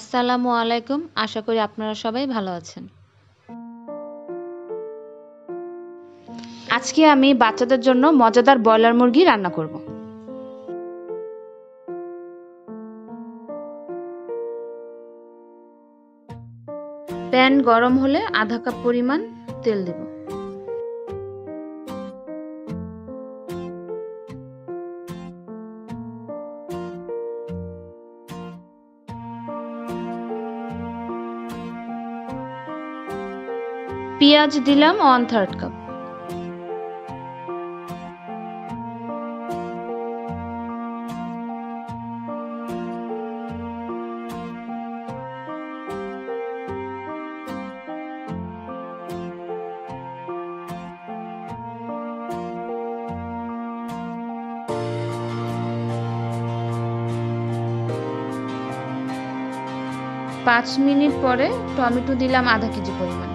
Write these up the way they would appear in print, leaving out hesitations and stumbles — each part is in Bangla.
আসসালামু আলাইকুম। আশা করি আপনারা সবাই ভালো আছেন। আজকে আমি বাচ্চাদের জন্য মজাদার ব্রয়লার মুরগি রান্না করব। প্যান গরম হলে আধা কাপ পরিমাণ তেল দেব। পেঁয়াজ দিলাম 1/3 কাপ। পাঁচ মিনিট পরে টমেটো দিলাম আধা কেজি পরিমাণ।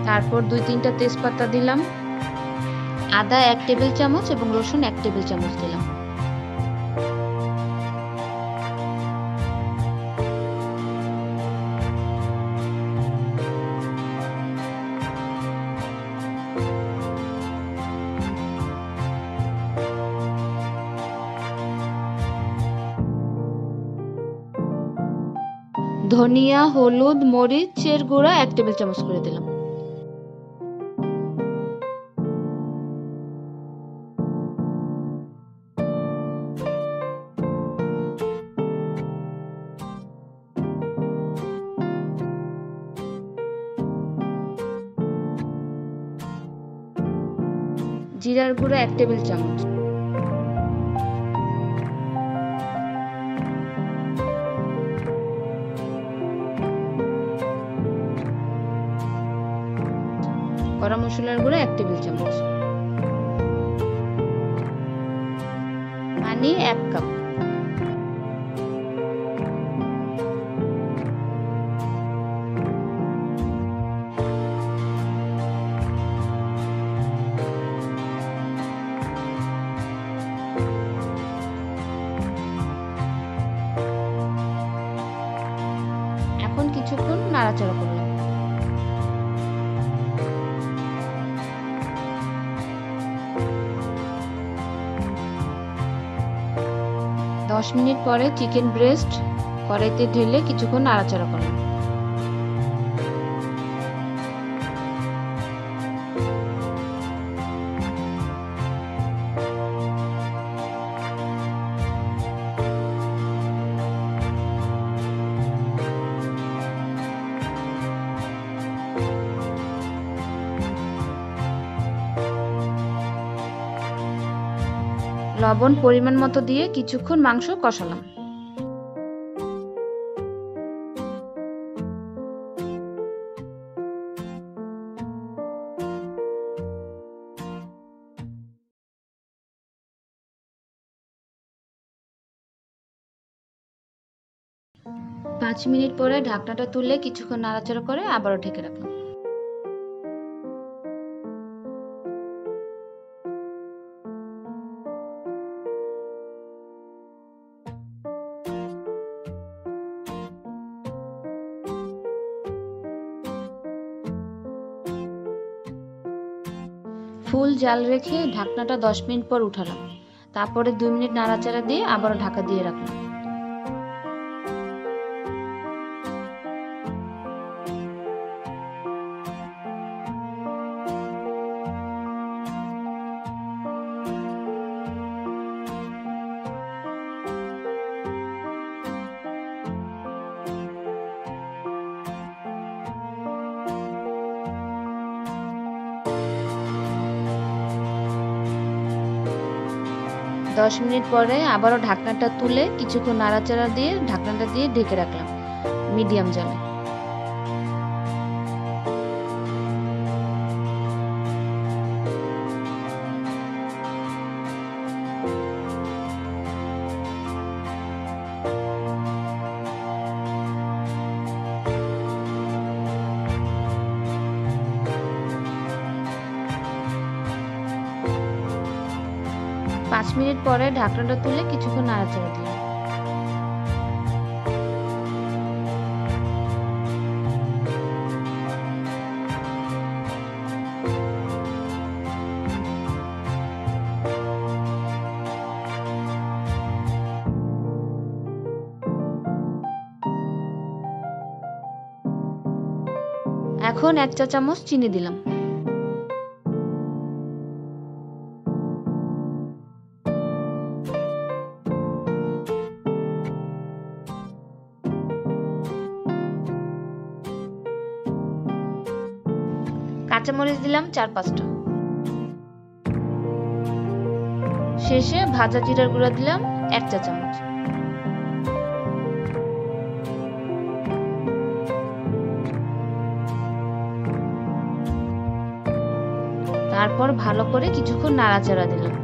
তারপর 2-3টা তেজপাতা দিলাম, আদা 1 টেবিল চামচ এবং রসুন 1 টেবিল চামচ দিলাম। ধনিয়া, হলুদ, মরিচের গুঁড়া 1 টেবিল চামচ করে দিলাম। জিরার গুঁড়া 1 টেবিল চামচ। গরম মশলার গুঁড়া 1 টেবিল চামচ। পানি 1 কাপ। এখন কিছুক্ষণ নাড়াচাড়া করলাম। দশ মিনিট পরে চিকেন ব্রেস্ট কড়াইতে ঢেলে কিছুক্ষণ নাড়াচাড়া করলাম। লবণ পরিমাণ মতো দিয়ে কিছুক্ষণ মাংস কষালাম। পাঁচ মিনিট পরে ঢাকনাটা তুলে কিছুক্ষণ নাড়াচাড়া করে আবারও ঢেকে রাখলাম। ফুল জাল রেখে ঢাকনাটা 10 মিনিট পর উঠালাম। তারপরে 2 মিনিট নাড়াচাড়া দিয়ে আবারও ঢাকা দিয়ে রাখলাম। দশ মিনিট পরে আবারও ঢাকনাটা তুলে কিছুক্ষণ নাড়াচাড়া দিয়ে ঢাকনাটা দিয়ে ঢেকে রাখলাম মিডিয়াম জালে। 5 মিনিট পরে ঢাকনাটা তুলে কিছুক্ষণ নাড়াচাড়া দিলাম। এখন 1 চা চামচ চিনি দিলাম। কাঁচামরিচ দিলাম 4-5টা। শেষে ভাজা জিরার গুঁড়া দিলাম 1 চা চামচ। তারপর ভালো করে কিছুক্ষণ নাড়াচাড়া দিলাম।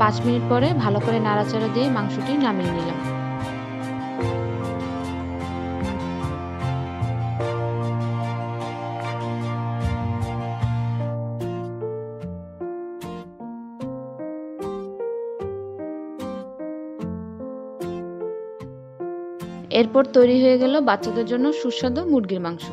পাঁচ মিনিট পরে ভালো করে নাড়াচাড়া দিয়ে মাংসটি নামিয়ে নিলাম। এরপর তৈরি হয়ে গেল বাচ্চাদের জন্য সুস্বাদু মুরগির মাংস।